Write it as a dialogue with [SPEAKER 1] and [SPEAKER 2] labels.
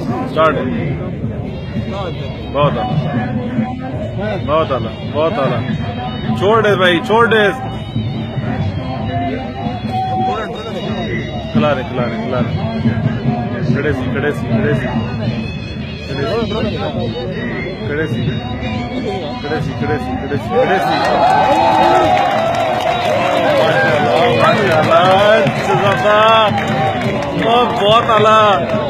[SPEAKER 1] Start. बहुत आला, बहुत आला, बहुत आला। छोड़ दे भाई, छोड़ दे। खिला रहे, खिला रहे, खिला रहे। खड़े सी, खड़े सी, खड़े सी, खड़े सी, खड़े सी, खड़े सी, खड़े सी, खड़े सी, खड़े सी। माशाल्लाह, माशाल्लाह, बहुत आला।